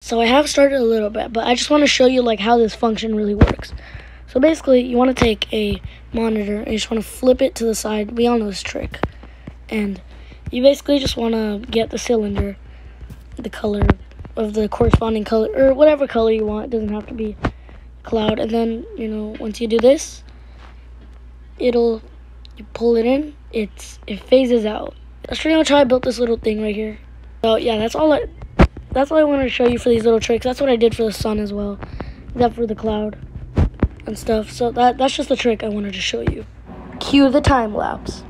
So I have started a little bit, but I just want to show you like how this function really works. So basically, you want to take a monitor and you just want to flip it to the side. We all know this trick. And you basically just want to get the cylinder, the color of the corresponding color, or whatever color you want. It doesn't have to be cloud. And then, once you do this, you pull it in, it phases out. That's pretty much how I built this little thing right here. So yeah, that's all I wanted to show you for these little tricks. That's what I did for the sun as well, except for the cloud and stuff. So that's just the trick I wanted to show you. Cue the time lapse.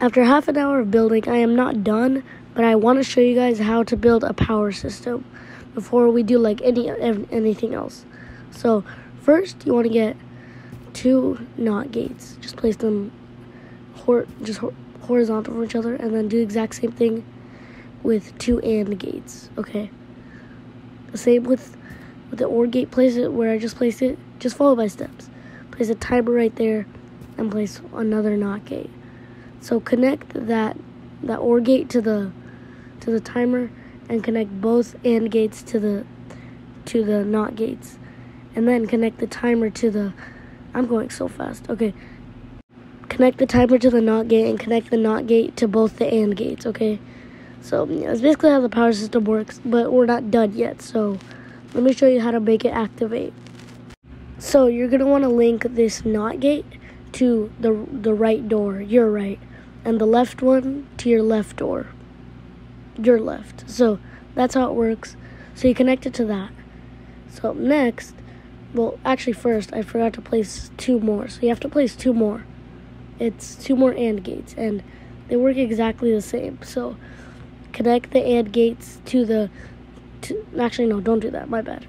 After half an hour of building, I am not done, but I want to show you guys how to build a power system before we do like anything else. So first, you want to get 2 NOT gates. Just place them horizontal from each other, and then do the exact same thing with 2 AND gates. Okay. The same with the OR gate. Place it where I just placed it. Just follow by steps. Place a timer right there, and place another NOT gate. So connect that OR gate to the timer, and connect both AND gates to the NOT gates, and then connect the timer to the. I'm going so fast. Okay. Connect the timer to the NOT gate and connect the NOT gate to both the AND gates. Okay. So yeah, that's basically how the power system works, but we're not done yet. So let me show you how to make it activate. So you're gonna want to link this NOT gate to the right door, your right, and the left one to your left door, your left. So that's how it works. So you connect it to that. So next, well, actually first, I forgot to place 2 more. So you have to place 2 more. It's 2 more AND gates, and they work exactly the same. So connect the AND gates actually, no, don't do that. My bad.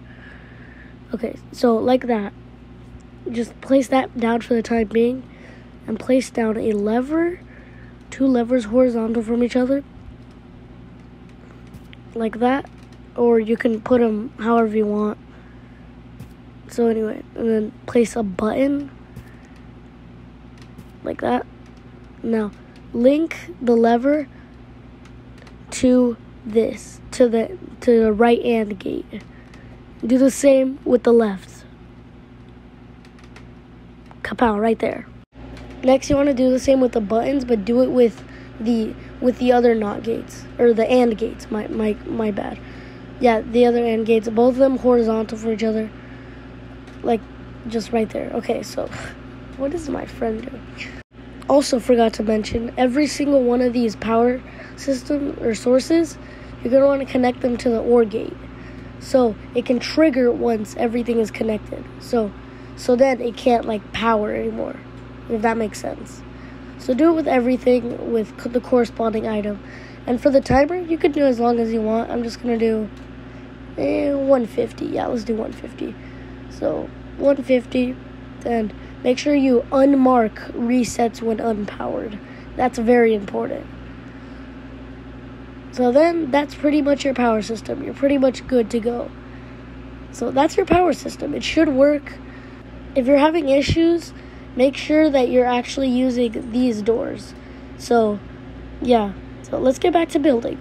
Okay, so like that. Just place that down for the time being, and place down a lever, 2 levers horizontal from each other, like that, or you can put them however you want. So anyway, and then place a button, like that. Now, link the lever to this, to the right AND gate. Do the same with the left. Kapow, right there. Next, you want to do the same with the buttons, but do it with the other NOT gates, or the AND gates. My bad. Yeah, the other AND gates. Both of them horizontal for each other, like just right there. Okay, so what is my friend doing? Also, forgot to mention, every single one of these power system or sources, you're gonna want to connect them to the OR gate, so it can trigger once everything is connected. So then it can't like power anymore, if that makes sense. So do it with everything with the corresponding item. And for the timer, you could do as long as you want. I'm just going to do 150. Yeah, let's do 150. So 150, and make sure you unmark resets when unpowered. That's very important. So then that's pretty much your power system. You're pretty much good to go. So that's your power system. It should work. If you're having issues, make sure that you're actually using these doors. So yeah, so let's get back to building.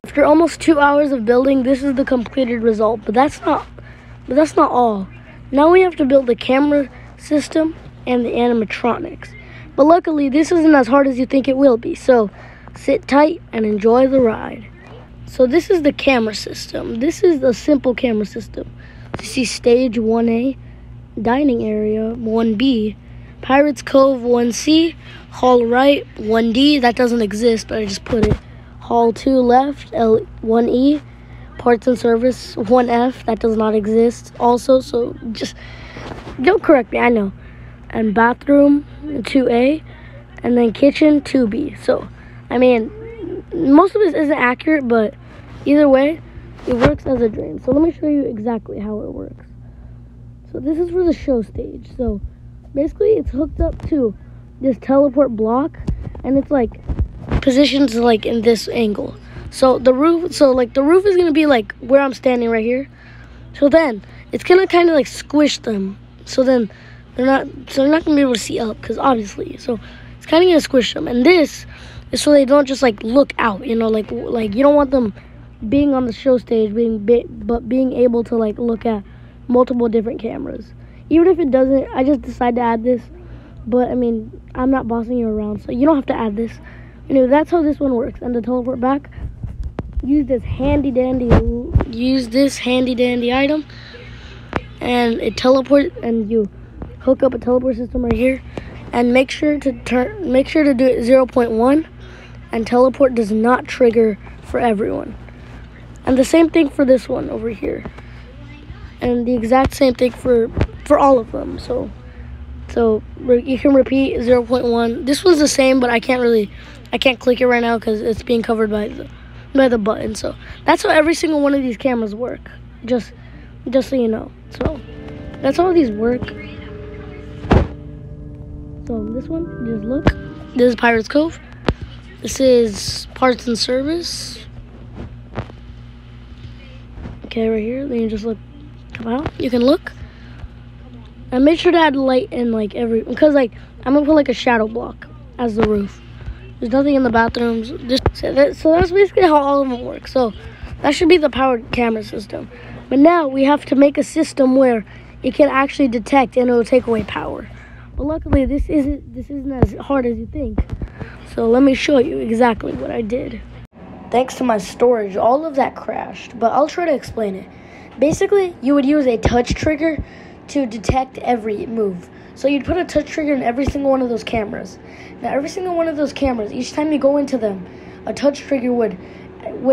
After almost 2 hours of building, this is the completed result, but that's not all. Now we have to build the camera system and the animatronics. But luckily, this isn't as hard as you think it will be, so sit tight and enjoy the ride. So this is the camera system. This is a simple camera system. You see stage 1A, dining area 1B, Pirates Cove 1C, hall right 1D, that doesn't exist, but I just put it. Hall 2 left, L1E, parts and service 1F, that does not exist also, so just don't correct me, I know. And bathroom 2A, and then kitchen 2B. So, I mean, most of this isn't accurate, but either way, it works as a dream. So let me show you exactly how it works. So this is for the show stage. So basically it's hooked up to this teleport block, and it's like positions like in this angle. So the roof is gonna be like where I'm standing right here. So then it's gonna kind of like squish them. So then they're not gonna be able to see up, because obviously. So it's kind of gonna squish them. And this is so they don't just like look out. You know, like you don't want them being on the show stage, but being able to like look at multiple different cameras. Even if it doesn't, I just decided to add this. But I mean, I'm not bossing you around, so you don't have to add this. Anyway, that's how this one works. And to teleport back, use this handy dandy item, and it teleports, and you hook up a teleport system right here, and make sure to do it 0.1, and teleport does not trigger for everyone. And the same thing for this one over here, and the exact same thing for all of them. So you can repeat 0.1. This one's the same, but I can't click it right now because it's being covered by the button. So that's how every single one of these cameras work. Just so you know. So that's how these work. So this one, just look. This is Pirates Cove. This is parts and service. Okay, right here. Then you just look. Come out. You can look. And make sure to add light in like every, because like I'm gonna put like a shadow block as the roof. There's nothing in the bathrooms. So that's basically how all of them work. So that should be the powered camera system. But now we have to make a system where it can actually detect and it'll take away power. But luckily this isn't as hard as you think. So let me show you exactly what I did. Thanks to my storage, all of that crashed, but I'll try to explain it. Basically, you would use a touch trigger to detect every move. So you'd put a touch trigger in every single one of those cameras. Now, every single one of those cameras, each time you go into them, a touch trigger would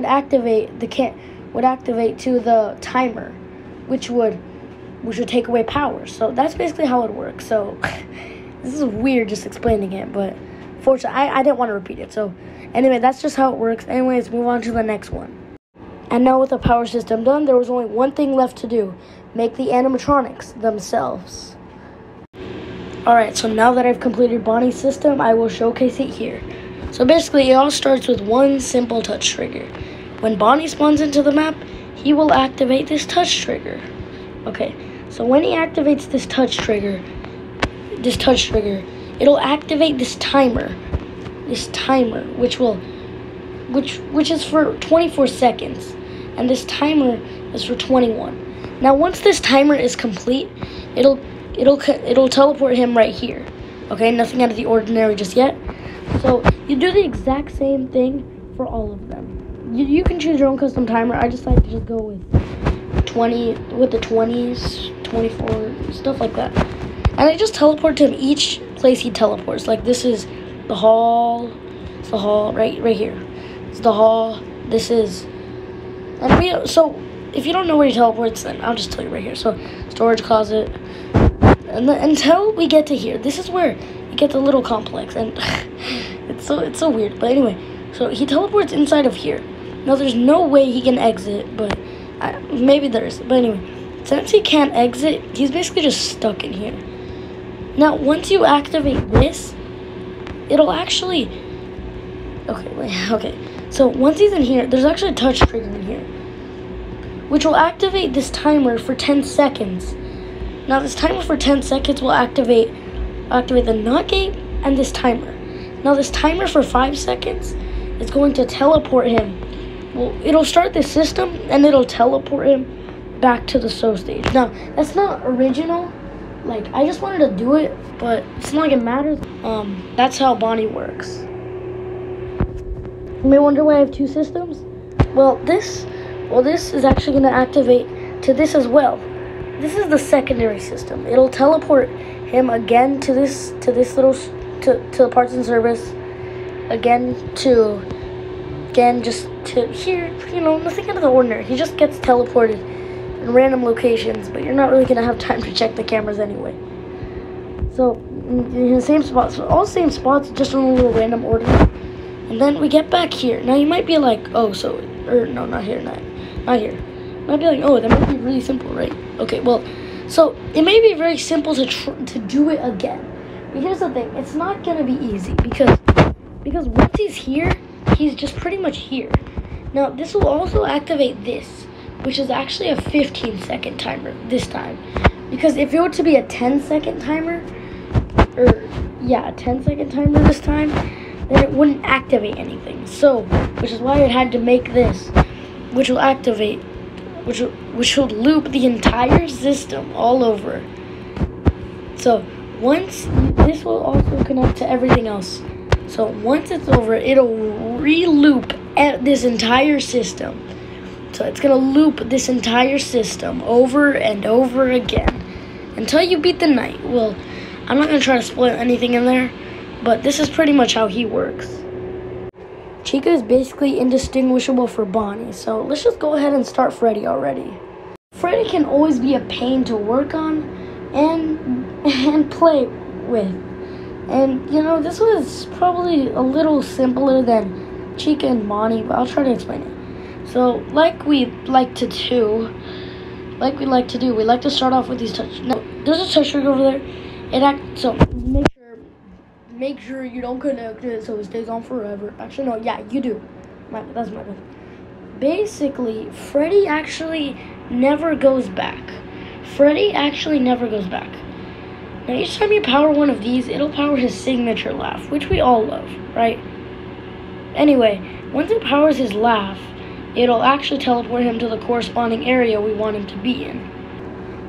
activate to the timer, which would take away power. So that's basically how it works. So this is weird just explaining it, but fortunately, I didn't want to repeat it. So anyway, that's just how it works. Anyways, move on to the next one. And now with the power system done, there was only one thing left to do. Make the animatronics themselves. Alright, so now that I've completed Bonnie's system, I will showcase it here. So basically, it all starts with one simple touch trigger. When Bonnie spawns into the map, he will activate this touch trigger. Okay, so when he activates this touch trigger, it'll activate this timer, which is for 24 seconds, and this timer is for 21. Now, once this timer is complete, it'll teleport him right here. Okay, nothing out of the ordinary just yet. So you do the exact same thing for all of them. You can choose your own custom timer. I just like to just go with 20, with the 20s, 24, stuff like that. And I just teleport to him each place he teleports. Like this is the hall. It's the hall right here. It's the hall. This is, and so if you don't know where he teleports, then I'll just tell you right here. So storage closet, and until we get to here, this is where it gets a little complex, and it's so weird. But anyway, so he teleports inside of here. Now there's no way he can exit, but maybe there is. But anyway, since he can't exit, he's basically just stuck in here. Now once you activate this, it'll actually. Okay. So once he's in here, there's actually a touch trigger in here, which will activate this timer for 10 seconds. Now this timer for 10 seconds will activate the NOT gate and this timer. Now this timer for 5 seconds is going to teleport him. Well, it'll start the system and it'll teleport him back to the show stage. Now that's not original. Like I just wanted to do it, but it's not like it matters. That's how Bonnie works. You may wonder why I have two systems. Well, this is actually going to activate to this as well. This is the secondary system. It'll teleport him again to the parts and service, just to here. You know, nothing out of the ordinary. He just gets teleported in random locations, but you're not really going to have time to check the cameras anyway. So in the same spots, all the same spots, just in a little random order. And then we get back here. Now you might be like, no, not here. You might be like, oh, that might be really simple, right? Okay, well, so it may be very simple to do it again. But here's the thing, it's not gonna be easy because once he's here, he's just pretty much here. Now this will also activate this, which is actually a 15-second timer this time. Because if it were to be a 10-second timer, a 10-second timer this time, then it wouldn't activate anything. So, which is why it had to make this, which will activate, which will loop the entire system all over. So, this will also connect to everything else. So, once it's over, it'll re-loop this entire system. So, it's going to loop this entire system over and over again until you beat the night. Well, I'm not going to try to spoil anything in there, but this is pretty much how he works. Chica is basically indistinguishable for Bonnie, so let's just go ahead and start Freddy already. Freddy can always be a pain to work on and play with. And, you know, this was probably a little simpler than Chica and Bonnie, but I'll try to explain it. So, like we like to do, we like to start off with these touch. Now, there's a touch trigger over there. So make sure you don't connect it so it stays on forever. Actually, no, yeah, you do. That's my bad. basically, Freddy actually never goes back. Freddy actually never goes back. Now, each time you power one of these, it'll power his signature laugh, which we all love, right? Anyway, once it powers his laugh, it'll actually teleport him to the corresponding area we want him to be in.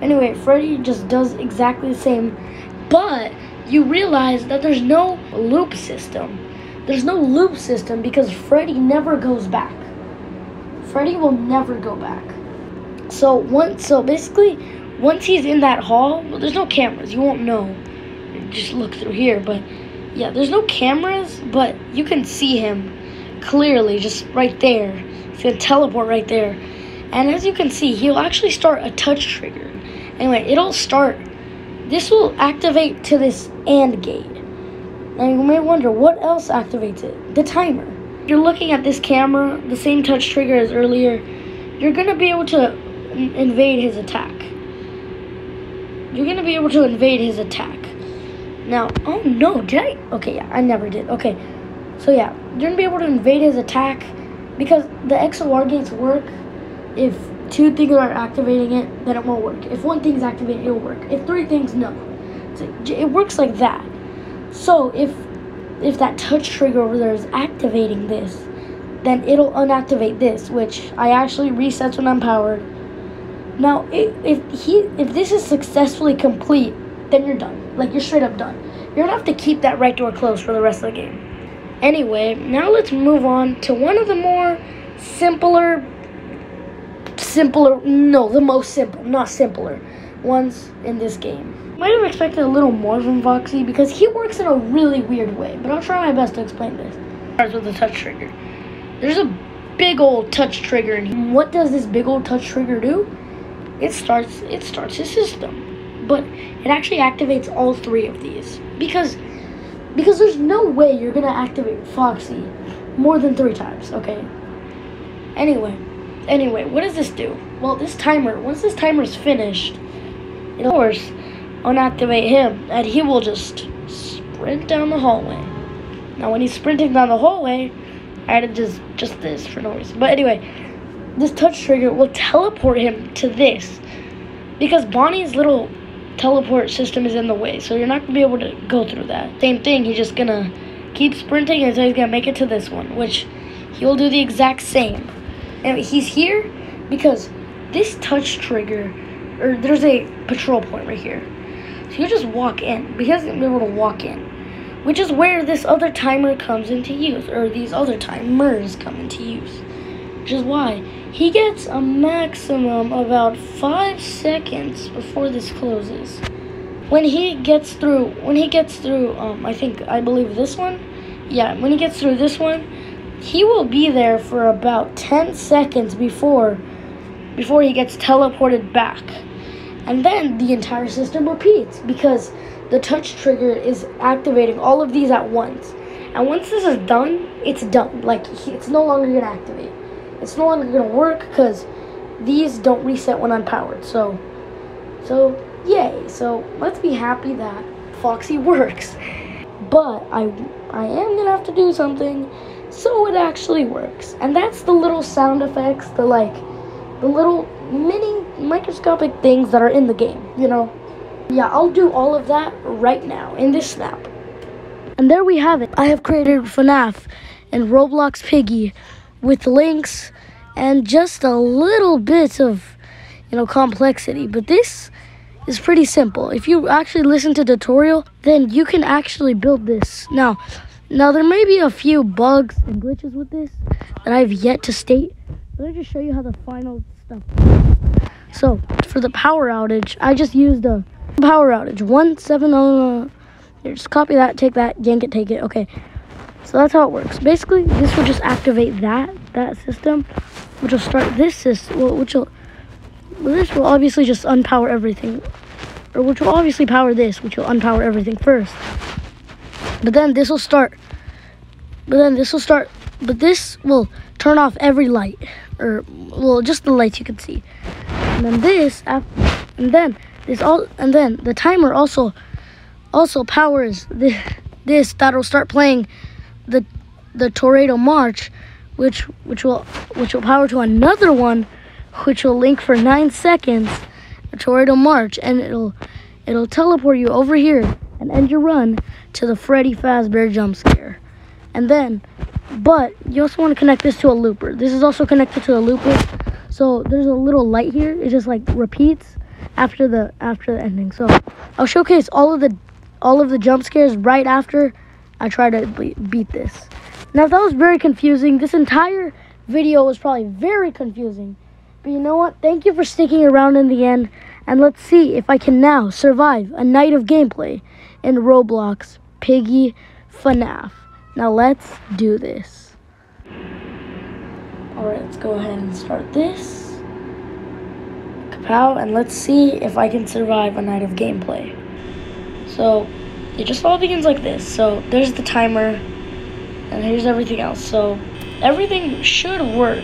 Anyway, Freddy just does exactly the same, but you realize that there's no loop system. There's no loop system because Freddy never goes back. Freddy will never go back. So basically, once he's in that hall, well, there's no cameras. You won't know. Just look through here, but yeah, there's no cameras, but you can see him clearly just right there. He's gonna teleport right there. And as you can see, he'll actually start a touch trigger. Anyway, this will activate to this AND gate. Now you may wonder, what else activates it? The timer. You're looking at this camera, the same touch trigger as earlier. You're gonna be able to invade his attack. Now, oh no, did I? Okay, yeah, I never did. Okay, so yeah, you're gonna be able to invade his attack because the XOR gates work. If 2 things are activating it, then it won't work. If 1 thing's activated, it'll work. If 3 things, no. So it works like that. So if that touch trigger over there is activating this, then it'll unactivate this, which I actually resets when I'm powered. Now, if this is successfully complete, then you're done. Like, you're straight up done. You're gonna have to keep that right door closed for the rest of the game. Anyway, now let's move on to one of the more the most simple, not simpler, ones in this game. Might have expected a little more from Foxy because he works in a really weird way, but I'll try my best to explain this. Starts with the touch trigger. There's a big old touch trigger, and what does this big old touch trigger do? It starts his system, but it actually activates all 3 of these because there's no way you're gonna activate Foxy more than 3 times. Okay. Anyway, what does this do? Well, this timer, once this timer's finished, it'll, of course, unactivate him, and he will just sprint down the hallway. Now, when he's sprinting down the hallway, I added just this for no reason. But anyway, this touch trigger will teleport him to this, because Bonnie's little teleport system is in the way, so you're not going to be able to go through that. Same thing, he's just going to keep sprinting until he's going to make it to this one, which he will do the exact same. And he's here because this touch trigger, or there's a patrol point right here. So you just walk in, because he's going to be able to walk in, which is where this other timer comes into use, or these other timers come into use. Which is why he gets a maximum about 5 seconds before this closes. When he gets through, I believe this one? Yeah, when he gets through this one, he will be there for about 10 seconds before he gets teleported back. And then the entire system repeats because the touch trigger is activating all of these at once. And once this is done, it's done. Like, it's no longer going to activate. It's no longer going to work because these don't reset when I'm powered. So yay. So let's be happy that Foxy works. But I am going to have to do something so it actually works. And that's the little sound effects, the little mini microscopic things that are in the game, you know? Yeah, I'll do all of that right now in this snap. And there we have it. I have created FNAF and Roblox Piggy with links and just a little bit of, complexity. But this is pretty simple. If you actually listen to the tutorial, then you can actually build this. Now there may be a few bugs and glitches with this that I've yet to state. Let me just show you how the final stuff works. So, for the power outage, I just used a power outage 170. Here, just copy that, take that, yank it, take it. Okay. So that's how it works. Basically, this will just activate that system, which will start this system, this will obviously just unpower everything, or which will obviously power this, which will unpower everything first. But this will turn off every light, just the lights you can see. And then the timer also powers this that'll start playing the Tornado March which will power to another one, which will link for 9 seconds, or it'll march, and it'll teleport you over here and end your run to the Freddy Fazbear jump scare. And then, but you also want to connect this to a looper. This is also connected to a looper. So there's a little light here. It just like repeats after the ending. So I'll showcase all of the jump scares right after I try to beat this. Now, if that was very confusing, this entire video was probably very confusing. But you know what? Thank you for sticking around in the end. And let's see if I can now survive a night of gameplay in Roblox Piggy FNAF. Now let's do this. Alright, let's go ahead and start this. Kapow, and let's see if I can survive a night of gameplay. So, it just all begins like this. So, there's the timer, and here's everything else. So, everything should work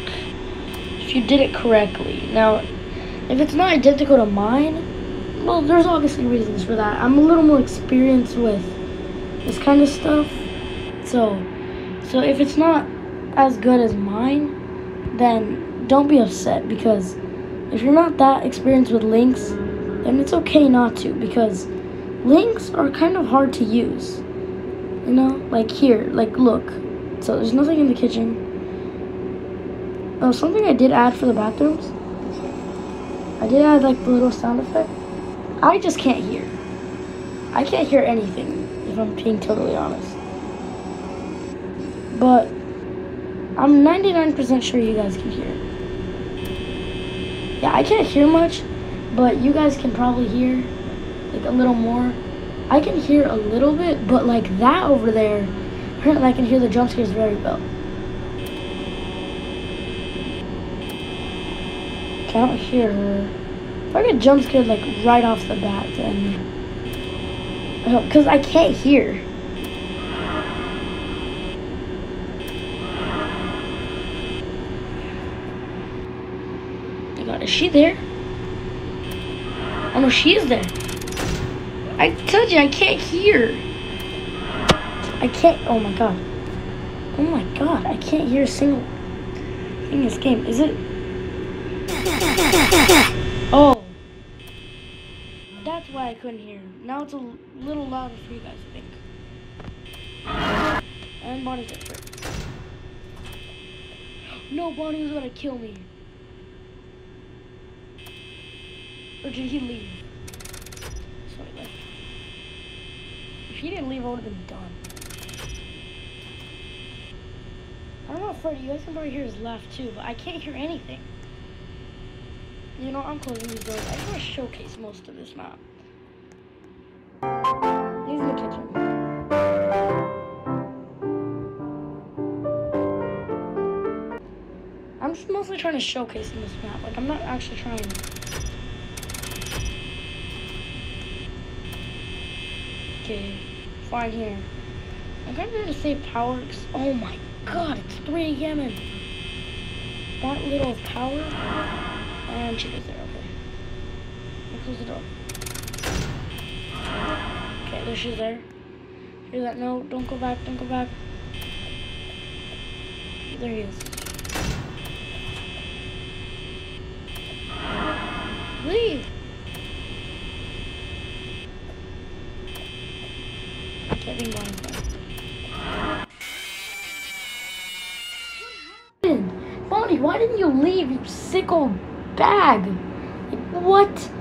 if you did it correctly. Now, if it's not identical to mine, well, there's obviously reasons for that. I'm a little more experienced with this kind of stuff. So if it's not as good as mine, then don't be upset, because if you're not that experienced with links, then it's okay not to, because links are kind of hard to use. You know, like here, like look. So there's nothing in the kitchen. Oh, something I did add for the bathrooms. I did add like the little sound effect. I just can't hear. I can't hear anything, if I'm being totally honest. But I'm 99% sure you guys can hear. Yeah, I can't hear much, but you guys can probably hear like a little more. I can hear a little bit, but like that over there, I can hear the jump scares very well. Can't hear her. If I get jump scared like right off the bat, then because I can't hear. Oh my god, is she there? Oh no, she is there. I told you I can't hear. I can't. Oh my god. Oh my god, I can't hear a single thing in this game. Is it? Oh. That's why I couldn't hear. Now it's a little louder for you guys, I think. And Bonnie's different. No, Bonnie was gonna kill me. Or did he leave? So he left. If he didn't leave, I would have been done. I don't know, Freddy, you guys can probably hear his laugh too, but I can't hear anything. You know, I'm closing these doors. I just want to showcase most of this map. He's in the kitchen. I'm just mostly trying to showcase in this map. Like, I'm not actually trying to. Okay, fine here. I'm kind of going to save power because, oh my god, it's 3 a.m. and that little of power. And she goes there, okay. Let me close the door. Okay, there she's there. Hear that? No, don't go back, don't go back. There he is. Leave! Okay, I think Bonnie's there. What happened? Bonnie, why didn't you leave, you sick old bag? Like, what?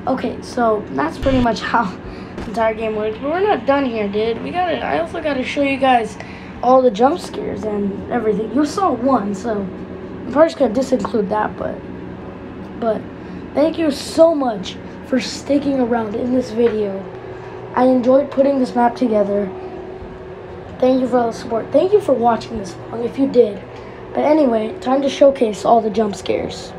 Okay, so that's pretty much how the entire game works. But we're not done here, dude. I also gotta show you guys all the jump scares and everything. You saw one, so I'm probably just gonna disinclude that, but thank you so much for sticking around in this video. I enjoyed putting this map together. Thank you for all the support. Thank you for watching this long, if you did. But anyway, time to showcase all the jump scares.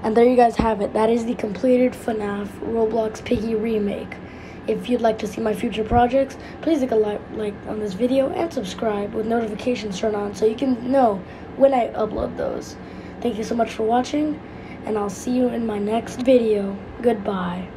And there you guys have it. That is the completed FNAF Roblox Piggy remake. If you'd like to see my future projects, please click a like on this video and subscribe with notifications turned on so you can know when I upload those. Thank you so much for watching, and I'll see you in my next video. Goodbye.